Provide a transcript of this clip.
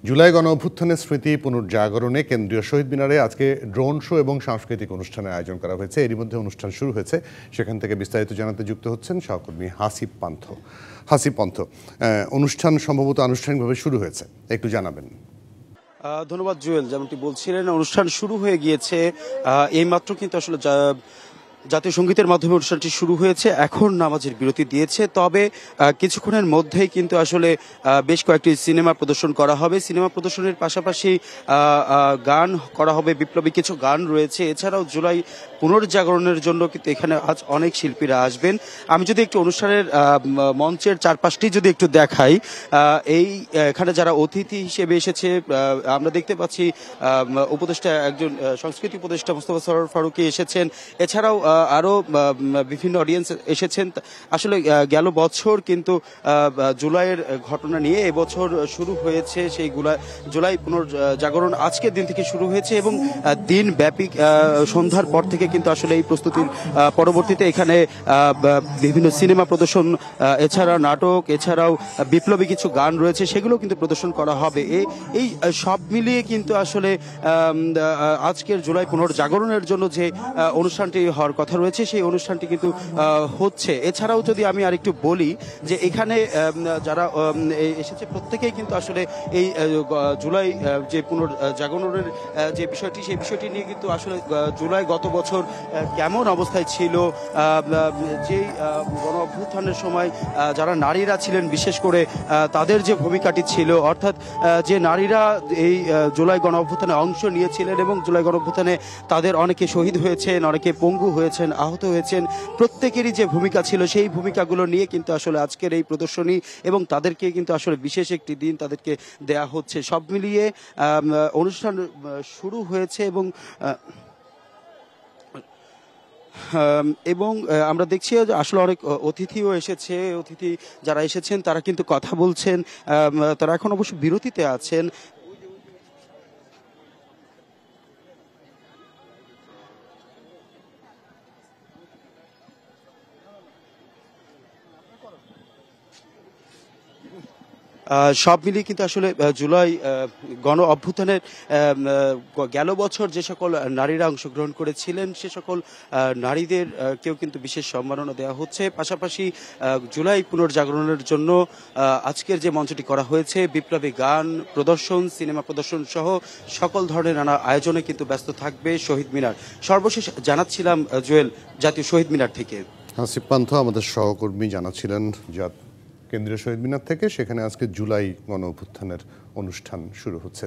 জুলাই গণঅভ্যুত্থানের স্মৃতি পুনর্জাগরণে কেন্দ্রীয় শহীদ মিনারে আজকে ড্রোন শো এবং সাংস্কৃতিক অনুষ্ঠানের আয়োজন করা হয়েছে। এরই মধ্যে অনুষ্ঠান শুরু হয়েছে। সেখান থেকে বিস্তারিত জানাতে যুক্ত হচ্ছেন সহকর্মী হাসিব পন্থ। অনুষ্ঠান সম্ভবত আনুষ্ঠানিকভাবে শুরু হয়েছে, একটু জানাবেন। ধন্যবাদ জুয়েল। যেমনটি বলছিলেন, অনুষ্ঠান শুরু হয়ে গিয়েছে। এইমাত্র কিন্তু আসলে জাতীয় সঙ্গীতের মাধ্যমে অনুষ্ঠানটি শুরু হয়েছে। এখন নামাজের বিরতি দিয়েছে, তবে কিছুক্ষণের মধ্যেই কিন্তু আসলে বেশ কয়েকটি সিনেমা প্রদর্শন করা হবে। সিনেমা প্রদর্শনের পাশাপাশি গান করা হবে, বিপ্লবী কিছু গান রয়েছে। এছাড়াও জুলাই পুনর্জাগরণের জন্য কিন্তু এখানে আজ অনেক শিল্পীরা আসবেন। আমি যদি একটু অনুষ্ঠানের মঞ্চের চারপাশটি যদি একটু দেখাই, এখানে যারা অতিথি হিসেবে এসেছে আমরা দেখতে পাচ্ছি উপদেষ্টা, একজন সংস্কৃতি উপদেষ্টা মোস্তফা সরোয়ার ফারুকী এসেছেন। এছাড়াও আরো বিভিন্ন অডিয়েন্স এসেছেন। আসলে গেল বছর কিন্তু জুলাইয়ের ঘটনা নিয়ে এবছর শুরু হয়েছে সেই জুলাই পুনর্জাগরণ আজকের দিন থেকে শুরু হয়েছে এবং দিন ব্যাপী সন্ধ্যার পর থেকে কিন্তু আসলে এই প্রস্তুতির পরবর্তীতে এখানে বিভিন্ন সিনেমা প্রদর্শন, এছাড়া নাটক, এছাড়াও বিপ্লবী কিছু গান রয়েছে, সেগুলো কিন্তু প্রদর্শন করা হবে। এই সব মিলিয়ে কিন্তু আসলে আজকের জুলাই পুনর্জাগরণের জন্য যে অনুষ্ঠানটি হওয়ার কথা রয়েছে সেই অনুষ্ঠানটি কিন্তু হচ্ছে। এছাড়াও যদি আমি আরেকটু বলি যে এখানে যারা এসেছে প্রত্যেকেই কিন্তু আসলে এই জুলাই যে পুনর্জাগরণের যে বিষয়টি, সেই বিষয়টি নিয়ে কিন্তু আসলে জুলাই গত বছর কেমন অবস্থায় ছিল, যে গণ অভ্যুত্থানের সময় যারা নারীরা ছিলেন বিশেষ করে তাদের যে ভূমিকাটি ছিল, অর্থাৎ যে নারীরা এই জুলাই গণ অভ্যুত্থানে অংশ নিয়েছিলেন এবং জুলাই গণ অভ্যুত্থানে তাদের অনেকে শহীদ হয়েছেন, অনেকে পঙ্গু হয়েছেন, আহত হয়েছেন, প্রত্যেকেরই যে ভূমিকা ছিল সেই ভূমিকাগুলো নিয়ে কিন্তু আসলে আজকের এই প্রদর্শনী এবং তাদেরকে কিন্তু আসলে বিশেষ একটি দিন তাদেরকে দেয়া হচ্ছে। সব মিলিয়ে অনুষ্ঠান শুরু হয়েছে এবং আমরা দেখছি যে আসলে অনেক অতিথিও এসেছে। অতিথি যারা এসেছেন তারা কিন্তু কথা বলছেন, তারা এখন অবশ্য বিরতিতে আছেন। সব মিলিয়ে কিন্তু আসলে জুলাই গণ অভ্যুত্থানের গেল বছর যে সকল নারীরা অংশগ্রহণ করেছিলেন সে সকল নারীদের কেউ কিন্তু বিশেষ সম্মাননা দেওয়া হচ্ছে। পাশাপাশি জুলাই পুনর্জাগরণের জন্য আজকের যে মঞ্চটি করা হয়েছে, বিপ্লবী গান প্রদর্শন, সিনেমা প্রদর্শন সহ সকল ধরনের নানা আয়োজনে কিন্তু ব্যস্ত থাকবে শহীদ মিনার। সর্বশেষ জানাচ্ছিলাম জুয়েল, জাতীয় শহীদ মিনার থেকে। হাসিব পান্থ আমাদের সহকর্মী জানাচ্ছিলেন কেন্দ্রীয় শহীদ মিনার থেকে। সেখানে আজকে জুলাই গণ অভ্যুত্থানের অনুষ্ঠান শুরু হচ্ছে।